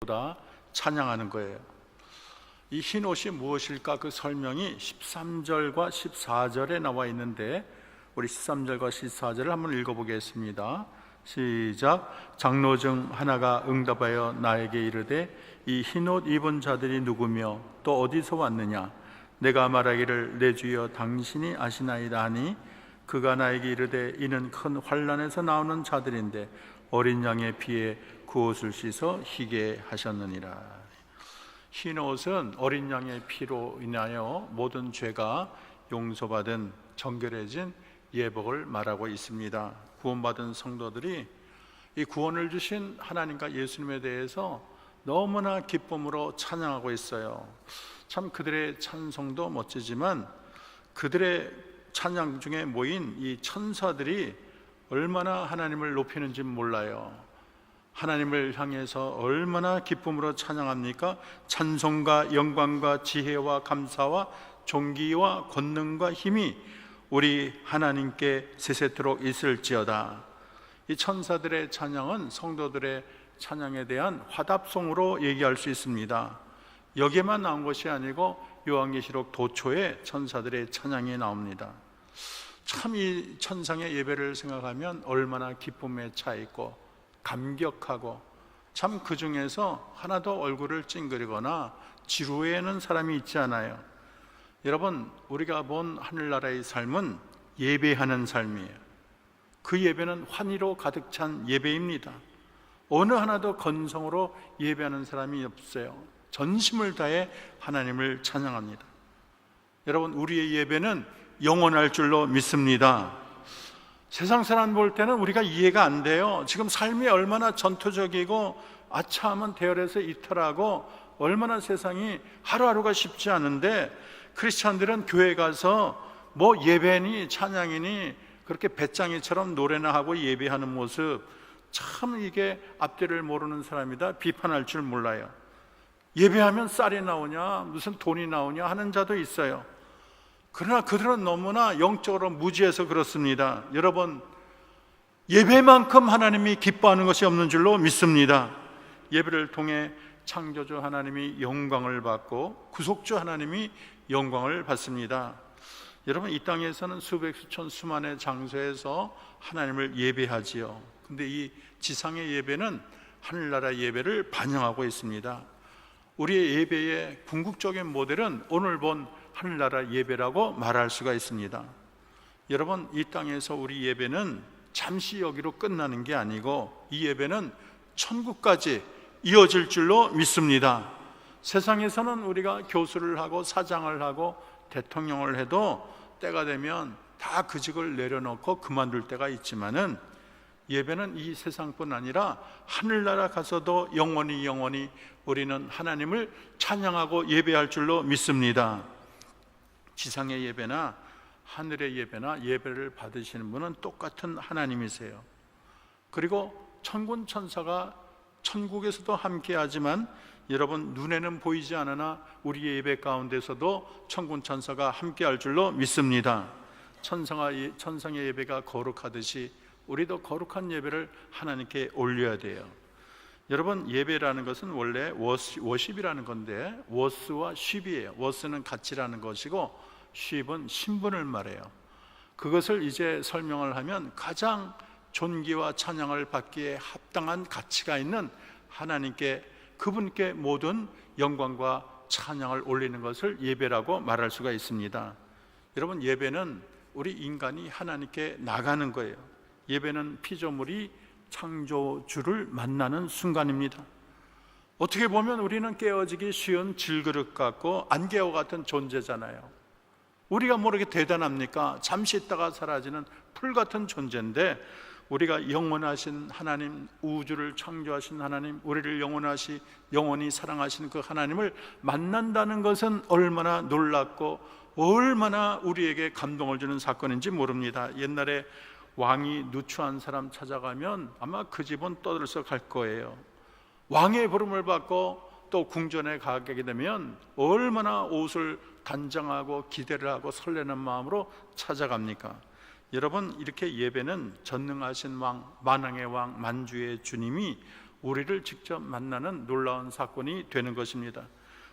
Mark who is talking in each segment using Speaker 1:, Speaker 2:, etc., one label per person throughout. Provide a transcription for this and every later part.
Speaker 1: 보다 찬양하는 거예요. 이 흰 옷이 무엇일까? 그 설명이 13절과 14절에 나와 있는데 우리 13절과 14절을 한번 읽어보겠습니다. 시작. 장로 중 하나가 응답하여 나에게 이르되 이 흰옷 입은 자들이 누구며 또 어디서 왔느냐? 내가 말하기를 내 주여 당신이 아시나이다 하니 그가 나에게 이르되 이는 큰 환난에서 나오는 자들인데 어린 양의 피에 그 옷을 씻어 희게 하셨느니라. 흰 옷은 어린 양의 피로 인하여 모든 죄가 용서받은 정결해진 예복을 말하고 있습니다. 구원받은 성도들이 이 구원을 주신 하나님과 예수님에 대해서 너무나 기쁨으로 찬양하고 있어요. 참 그들의 찬송도 멋지지만 그들의 찬양 중에 모인 이 천사들이 얼마나 하나님을 높이는지 몰라요. 하나님을 향해서 얼마나 기쁨으로 찬양합니까? 찬송과 영광과 지혜와 감사와 존귀와 권능과 힘이 우리 하나님께 세세토록 있을지어다. 이 천사들의 찬양은 성도들의 찬양에 대한 화답송으로 얘기할 수 있습니다. 여기에만 나온 것이 아니고 요한계시록 도초에 천사들의 찬양이 나옵니다. 참 이 천상의 예배를 생각하면 얼마나 기쁨에 차 있고 감격하고 참 그 중에서 하나도 얼굴을 찡그리거나 지루해하는 사람이 있지 않아요. 여러분, 우리가 본 하늘나라의 삶은 예배하는 삶이에요. 그 예배는 환희로 가득 찬 예배입니다. 어느 하나도 건성으로 예배하는 사람이 없어요. 전심을 다해 하나님을 찬양합니다. 여러분, 우리의 예배는 영원할 줄로 믿습니다. 세상 사람 볼 때는 우리가 이해가 안 돼요. 지금 삶이 얼마나 전투적이고 아차하면 대열에서 이탈하고 얼마나 세상이 하루하루가 쉽지 않은데 크리스찬들은 교회 가서 뭐 예배니 찬양이니 그렇게 배짱이처럼 노래나 하고 예배하는 모습, 참 이게 앞뒤를 모르는 사람이다 비판할 줄 몰라요. 예배하면 쌀이 나오냐 무슨 돈이 나오냐 하는 자도 있어요. 그러나 그들은 너무나 영적으로 무지해서 그렇습니다. 여러분, 예배만큼 하나님이 기뻐하는 것이 없는 줄로 믿습니다. 예배를 통해 창조주 하나님이 영광을 받고 구속주 하나님이 영광을 받습니다. 여러분, 이 땅에서는 수백 수천 수만의 장소에서 하나님을 예배하지요. 근데 이 지상의 예배는 하늘나라 예배를 반영하고 있습니다. 우리의 예배의 궁극적인 모델은 오늘 본 하늘나라 예배라고 말할 수가 있습니다. 여러분, 이 땅에서 우리 예배는 잠시 여기로 끝나는 게 아니고 이 예배는 천국까지 이어질 줄로 믿습니다. 세상에서는 우리가 교수를 하고 사장을 하고 대통령을 해도 때가 되면 다 그 직을 내려놓고 그만둘 때가 있지만은 예배는 이 세상뿐 아니라 하늘나라 가서도 영원히 우리는 하나님을 찬양하고 예배할 줄로 믿습니다. 지상의 예배나 하늘의 예배나 예배를 받으시는 분은 똑같은 하나님이세요. 그리고 천군 천사가 천국에서도 함께하지만 여러분, 눈에는 보이지 않으나 우리의 예배 가운데서도 천군 천사가 함께할 줄로 믿습니다. 천상의 예배가 거룩하듯이 우리도 거룩한 예배를 하나님께 올려야 돼요. 여러분, 예배라는 것은 원래 워십이라는 건데 워스와 쉽이에요. 워스는 가치라는 것이고 쉽은 신분을 말해요. 그것을 이제 설명을 하면 가장 존귀와 찬양을 받기에 합당한 가치가 있는 하나님께, 그분께 모든 영광과 찬양을 올리는 것을 예배라고 말할 수가 있습니다. 여러분, 예배는 우리 인간이 하나님께 나가는 거예요. 예배는 피조물이 창조주를 만나는 순간입니다. 어떻게 보면 우리는 깨어지기 쉬운 질그릇 같고 안개와 같은 존재잖아요. 우리가 뭐 이렇게 대단합니까? 잠시 있다가 사라지는 풀 같은 존재인데 우리가 영원하신 하나님, 우주를 창조하신 하나님, 우리를 영원히 사랑하시는 그 하나님을 만난다는 것은 얼마나 놀랍고 얼마나 우리에게 감동을 주는 사건인지 모릅니다. 옛날에 왕이 누추한 사람 찾아가면 아마 그 집은 떠들썩할 거예요. 왕의 부름을 받고 또 궁전에 가게 되면 얼마나 옷을 단장하고 기대를 하고 설레는 마음으로 찾아갑니까? 여러분, 이렇게 예배는 전능하신 왕, 만왕의 왕, 만주의 주님이 우리를 직접 만나는 놀라운 사건이 되는 것입니다.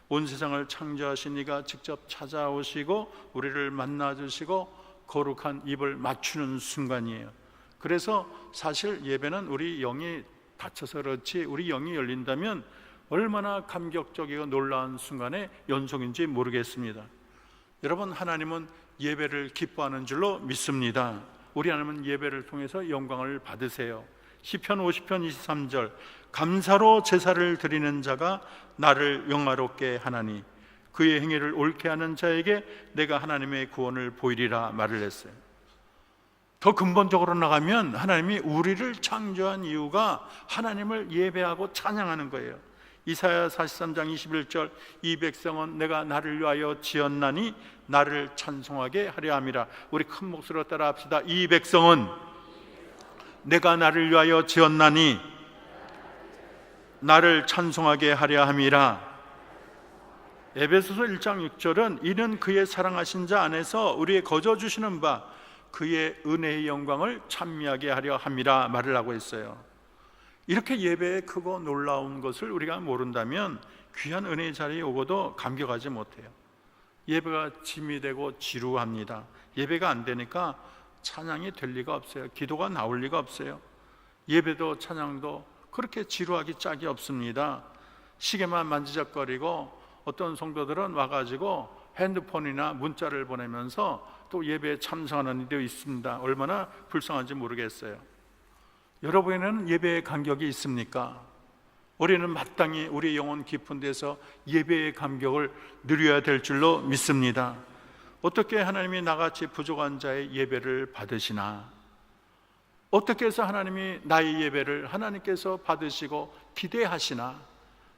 Speaker 1: 온 세상을 창조하신 이가 직접 찾아오시고 우리를 만나주시고 거룩한 입을 맞추는 순간이에요. 그래서 사실 예배는 우리 영이 닫혀서 그렇지 우리 영이 열린다면 얼마나 감격적이고 놀라운 순간의 연속인지 모르겠습니다. 여러분, 하나님은 예배를 기뻐하는 줄로 믿습니다. 우리 하나님은 예배를 통해서 영광을 받으세요. 시편 50편 23절, 감사로 제사를 드리는 자가 나를 영화롭게 하나니 그의 행위를 옳게 하는 자에게 내가 하나님의 구원을 보이리라 말을 했어요. 더 근본적으로 나가면 하나님이 우리를 창조한 이유가 하나님을 예배하고 찬양하는 거예요. 이사야 43장 21절, 이 백성은 내가 나를 위하여 지었나니 나를 찬송하게 하려 함이라. 우리 큰 목소리로 따라 합시다. 이 백성은 내가 나를 위하여 지었나니 나를 찬송하게 하려 함이라. 에베소서 1장 6절은 이는 그의 사랑하신 자 안에서 우리의 거저 주시는 바 그의 은혜의 영광을 찬미하게 하려 함이라 말을 하고 있어요. 이렇게 예배의 크고 놀라운 것을 우리가 모른다면 귀한 은혜의 자리에 오고도 감격하지 못해요. 예배가 짐이 되고 지루합니다. 예배가 안 되니까 찬양이 될 리가 없어요. 기도가 나올 리가 없어요. 예배도 찬양도 그렇게 지루하기 짝이 없습니다. 시계만 만지작거리고 어떤 성도들은 와가지고 핸드폰이나 문자를 보내면서 또 예배에 참석하는 일도 있습니다. 얼마나 불쌍한지 모르겠어요. 여러분에는 예배의 감격이 있습니까? 우리는 마땅히 우리 영혼 깊은 데서 예배의 감격을 누려야 될 줄로 믿습니다. 어떻게 하나님이 나같이 부족한 자의 예배를 받으시나? 어떻게 해서 하나님이 나의 예배를 하나님께서 받으시고 기대하시나?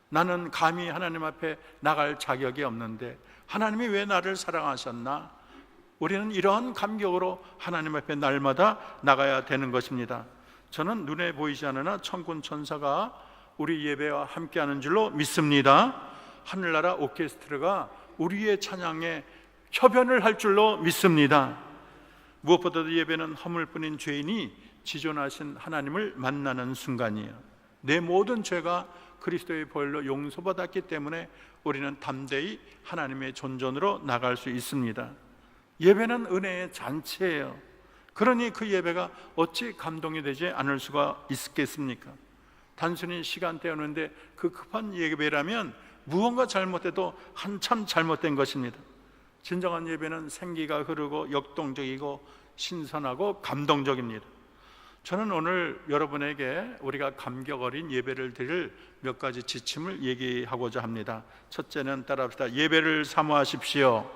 Speaker 1: 나는 감히 하나님 앞에 나갈 자격이 없는데 하나님이 왜 나를 사랑하셨나? 우리는 이러한 감격으로 하나님 앞에 날마다 나가야 되는 것입니다. 저는 눈에 보이지 않으나 천군 천사가 우리 예배와 함께하는 줄로 믿습니다. 하늘나라 오케스트라가 우리의 찬양에 협연을 할 줄로 믿습니다. 무엇보다도 예배는 허물뿐인 죄인이 지존하신 하나님을 만나는 순간이에요. 내 모든 죄가 그리스도의 보혈로 용서받았기 때문에 우리는 담대히 하나님의 존전으로 나갈 수 있습니다. 예배는 은혜의 잔치예요. 그러니 그 예배가 어찌 감동이 되지 않을 수가 있겠습니까? 단순히 시간 때우는데 그 급한 예배라면 무언가 잘못돼도 한참 잘못된 것입니다. 진정한 예배는 생기가 흐르고 역동적이고 신선하고 감동적입니다. 저는 오늘 여러분에게 우리가 감격 어린 예배를 드릴 몇 가지 지침을 얘기하고자 합니다. 첫째는 따라합시다. 예배를 사모하십시오.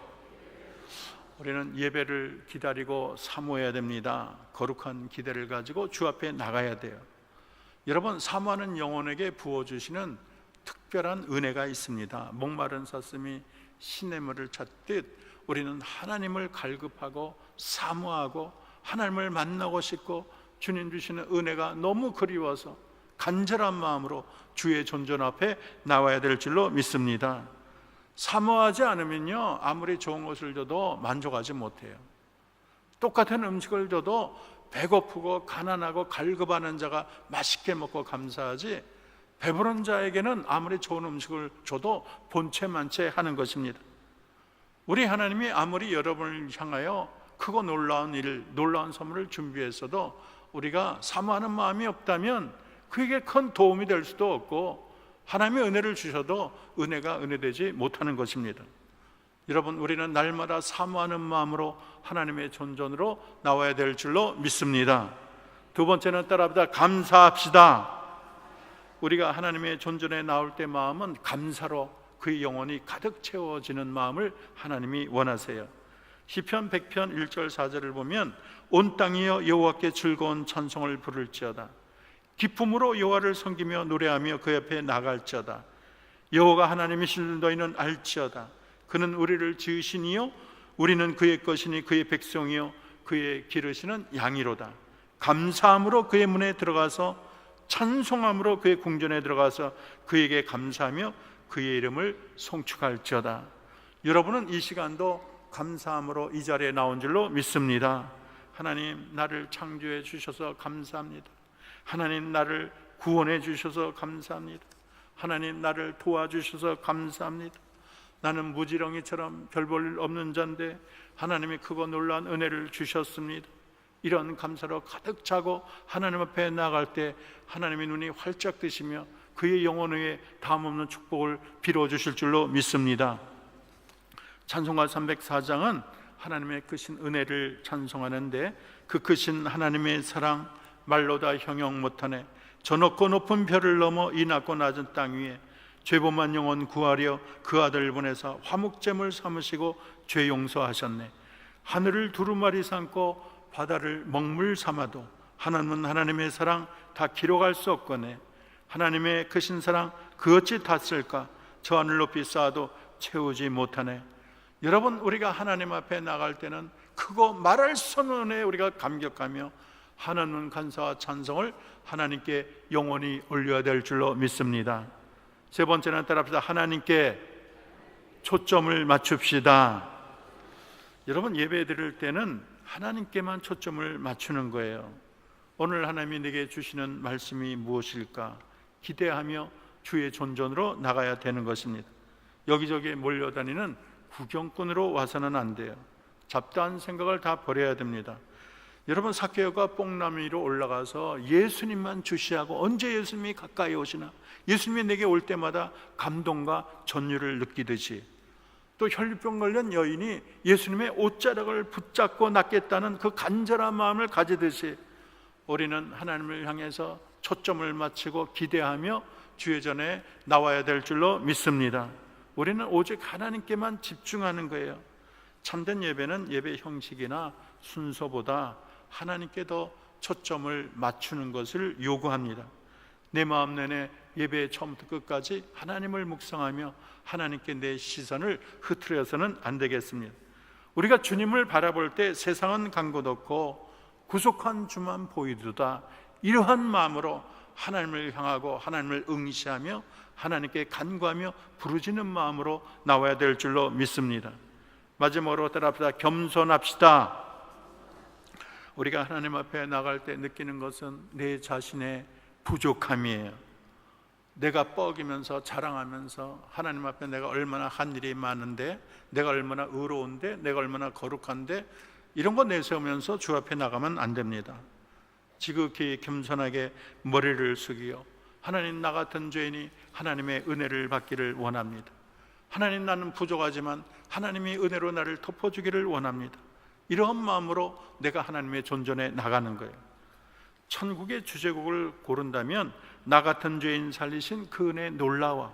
Speaker 1: 우리는 예배를 기다리고 사모해야 됩니다. 거룩한 기대를 가지고 주 앞에 나가야 돼요. 여러분, 사모하는 영혼에게 부어주시는 특별한 은혜가 있습니다. 목마른 사슴이 시냇물을 찾듯 우리는 하나님을 갈급하고 사모하고 하나님을 만나고 싶고 주님 주시는 은혜가 너무 그리워서 간절한 마음으로 주의 존전 앞에 나와야 될 줄로 믿습니다. 사모하지 않으면요, 아무리 좋은 것을 줘도 만족하지 못해요. 똑같은 음식을 줘도 배고프고 가난하고 갈급하는 자가 맛있게 먹고 감사하지, 배부른 자에게는 아무리 좋은 음식을 줘도 본체만체 하는 것입니다. 우리 하나님이 아무리 여러분을 향하여 크고 놀라운 일, 놀라운 선물을 준비했어도 우리가 사모하는 마음이 없다면 그에게 큰 도움이 될 수도 없고, 하나님의 은혜를 주셔도 은혜가 은혜되지 못하는 것입니다. 여러분, 우리는 날마다 사모하는 마음으로 하나님의 존전으로 나와야 될 줄로 믿습니다. 두 번째는 따라합시다. 감사합시다. 우리가 하나님의 존전에 나올 때 마음은 감사로 그의 영혼이 가득 채워지는 마음을 하나님이 원하세요. 시편 100편 1절 4절을 보면 온 땅이여 여호와께 즐거운 찬송을 부를지어다. 기쁨으로 여호와를 섬기며 노래하며 그 옆에 나갈지어다. 여호와가 하나님이신 너희는 알지어다. 그는 우리를 지으시니요 우리는 그의 것이니 그의 백성이요 그의 기르시는 양이로다. 감사함으로 그의 문에 들어가서 찬송함으로 그의 궁전에 들어가서 그에게 감사하며 그의 이름을 송축할지어다. 여러분은 이 시간도 감사함으로 이 자리에 나온 줄로 믿습니다. 하나님, 나를 창조해 주셔서 감사합니다. 하나님, 나를 구원해 주셔서 감사합니다. 하나님 나를 도와주셔서 감사합니다. 나는 무지렁이처럼 별 볼 일 없는 자인데 하나님이 크고 놀라운 은혜를 주셨습니다. 이런 감사로 가득 차고 하나님 앞에 나갈 때 하나님의 눈이 활짝 뜨시며 그의 영혼 위에 다함없는 축복을 빌어주실 줄로 믿습니다. 찬송가 304장은 하나님의 크신 은혜를 찬송하는데, 그 크신 하나님의 사랑 말로 다 형용 못하네. 저 높고 높은 별을 넘어 이 낮고 낮은 땅 위에 죄범한 영혼 구하려 그 아들 보내사 화목제물 삼으시고 죄 용서하셨네. 하늘을 두루마리 삼고 바다를 먹물 삼아도 하나님은 하나님의 사랑 다 기록할 수 없거늘. 하나님의 크신 사랑 그 어찌 닿을까? 저 하늘 높이 쌓아도 채우지 못하네. 여러분, 우리가 하나님 앞에 나갈 때는 크고 말할 수 없는 은혜에 우리가 감격하며 하나님 감사와 찬송을 하나님께 영원히 올려야 될 줄로 믿습니다. 세 번째는 따라합시다. 하나님께 초점을 맞춥시다. 여러분, 예배 드릴 때는 하나님께만 초점을 맞추는 거예요. 오늘 하나님이 내게 주시는 말씀이 무엇일까 기대하며 주의 존전으로 나가야 되는 것입니다. 여기저기 몰려다니는 구경꾼으로 와서는 안 돼요. 잡다한 생각을 다 버려야 됩니다. 여러분, 삭개오가 뽕나무 위로 올라가서 예수님만 주시하고 언제 예수님이 가까이 오시나, 예수님이 내게 올 때마다 감동과 전율을 느끼듯이, 또 혈류병 걸린 여인이 예수님의 옷자락을 붙잡고 낫겠다는 그 간절한 마음을 가지듯이 우리는 하나님을 향해서 초점을 맞추고 기대하며 주의 전에 나와야 될 줄로 믿습니다. 우리는 오직 하나님께만 집중하는 거예요. 참된 예배는 예배 형식이나 순서보다 하나님께 더 초점을 맞추는 것을 요구합니다. 내 마음 내내 예배의 처음부터 끝까지 하나님을 묵상하며 하나님께 내 시선을 흐트려서는 안 되겠습니다. 우리가 주님을 바라볼 때 세상은 간 곳 없고 구속한 주만 보이도다, 이러한 마음으로 하나님을 향하고 하나님을 응시하며 하나님께 간구하며 부르짖는 마음으로 나와야 될 줄로 믿습니다. 마지막으로 따라합시다. 겸손합시다. 우리가 하나님 앞에 나갈 때 느끼는 것은 내 자신의 부족함이에요. 내가 뻐기면서 자랑하면서 하나님 앞에 내가 얼마나 한 일이 많은데, 내가 얼마나 의로운데, 내가 얼마나 거룩한데, 이런 거 내세우면서 주 앞에 나가면 안 됩니다. 지극히 겸손하게 머리를 숙이어 하나님, 나 같은 죄인이 하나님의 은혜를 받기를 원합니다. 하나님, 나는 부족하지만 하나님이 은혜로 나를 덮어주기를 원합니다. 이러한 마음으로 내가 하나님의 존전에 나가는 거예요. 천국의 주제곡을 고른다면 나 같은 죄인 살리신 그 은혜 놀라워.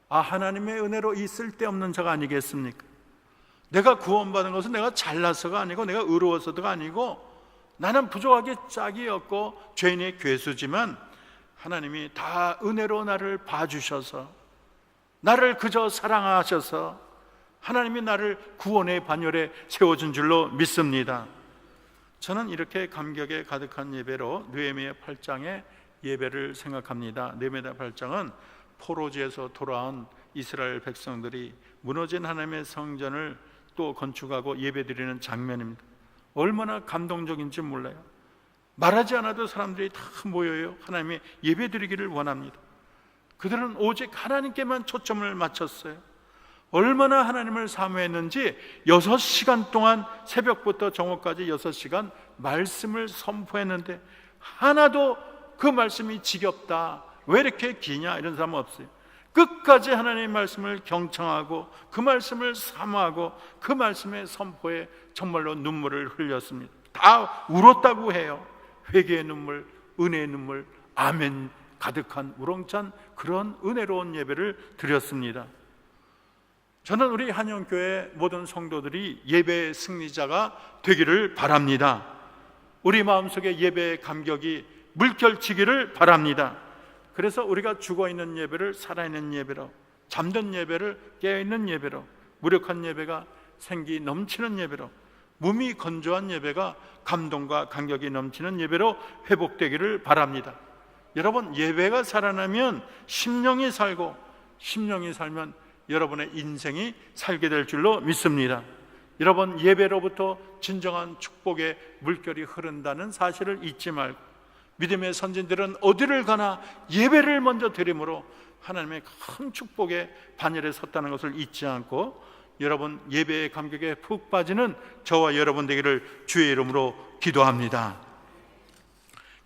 Speaker 1: 하나님의 은혜로 이 쓸데없는 자가 아니겠습니까? 내가 구원받은 것은 내가 잘나서가 아니고 내가 의로워서가 아니고 나는 부족하게 짝이었고 죄인의 괴수지만 하나님이 다 은혜로 나를 봐주셔서 나를 그저 사랑하셔서 하나님이 나를 구원의 반열에 세워준 줄로 믿습니다. 저는 이렇게 감격에 가득한 예배로 느헤미야 8장의 예배를 생각합니다. 느헤미야 8장은 포로지에서 돌아온 이스라엘 백성들이 무너진 하나님의 성전을 또 건축하고 예배드리는 장면입니다. 얼마나 감동적인지 몰라요. 말하지 않아도 사람들이 다 모여요. 하나님의 예배드리기를 원합니다. 그들은 오직 하나님께만 초점을 맞췄어요. 얼마나 하나님을 사모했는지 6시간 동안 새벽부터 정오까지 6시간 말씀을 선포했는데 하나도 그 말씀이 지겹다, 왜 이렇게 기냐, 이런 사람은 없어요. 끝까지 하나님의 말씀을 경청하고 그 말씀을 사모하고 그 말씀의 선포에 정말로 눈물을 흘렸습니다. 다 울었다고 해요. 회개의 눈물, 은혜의 눈물, 아멘 가득한 우렁찬 그런 은혜로운 예배를 드렸습니다. 저는 우리 한영교회 모든 성도들이 예배의 승리자가 되기를 바랍니다. 우리 마음속에 예배의 감격이 물결치기를 바랍니다. 그래서 우리가 죽어있는 예배를 살아있는 예배로, 잠든 예배를 깨어있는 예배로, 무력한 예배가 생기 넘치는 예배로, 몸이 건조한 예배가 감동과 감격이 넘치는 예배로 회복되기를 바랍니다. 여러분, 예배가 살아나면 심령이 살고, 심령이 살면 여러분의 인생이 살게 될 줄로 믿습니다. 여러분, 예배로부터 진정한 축복의 물결이 흐른다는 사실을 잊지 말고 믿음의 선진들은 어디를 가나 예배를 먼저 드림으로 하나님의 큰 축복의 반열에 섰다는 것을 잊지 않고 여러분 예배의 감격에 푹 빠지는 저와 여러분 되기를 주의 이름으로 기도합니다.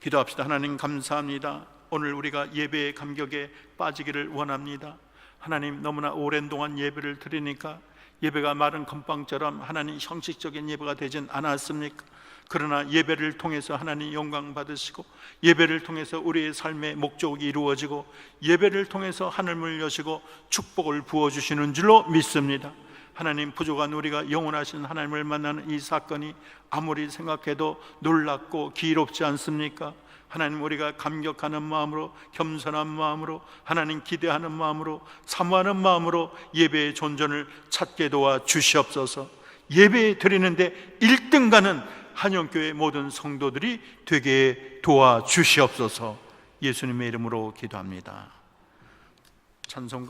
Speaker 1: 기도합시다. 하나님 감사합니다. 오늘 우리가 예배의 감격에 빠지기를 원합니다. 하나님, 너무나 오랜 동안 예배를 드리니까 예배가 마른 건빵처럼 하나님 형식적인 예배가 되진 않았습니까? 그러나 예배를 통해서 하나님 영광 받으시고, 예배를 통해서 우리의 삶의 목적이 이루어지고, 예배를 통해서 하늘문을 여시고 축복을 부어주시는 줄로 믿습니다. 하나님, 부족한 우리가 영원하신 하나님을 만나는 이 사건이 아무리 생각해도 놀랍고 기이롭지 않습니까? 하나님, 우리가 감격하는 마음으로, 겸손한 마음으로, 하나님 기대하는 마음으로, 사모하는 마음으로 예배의 존전을 찾게 도와 주시옵소서. 예배 드리는데 1등 가는 한영교회 모든 성도들이 되게 도와 주시옵소서. 예수님의 이름으로 기도합니다. 찬송가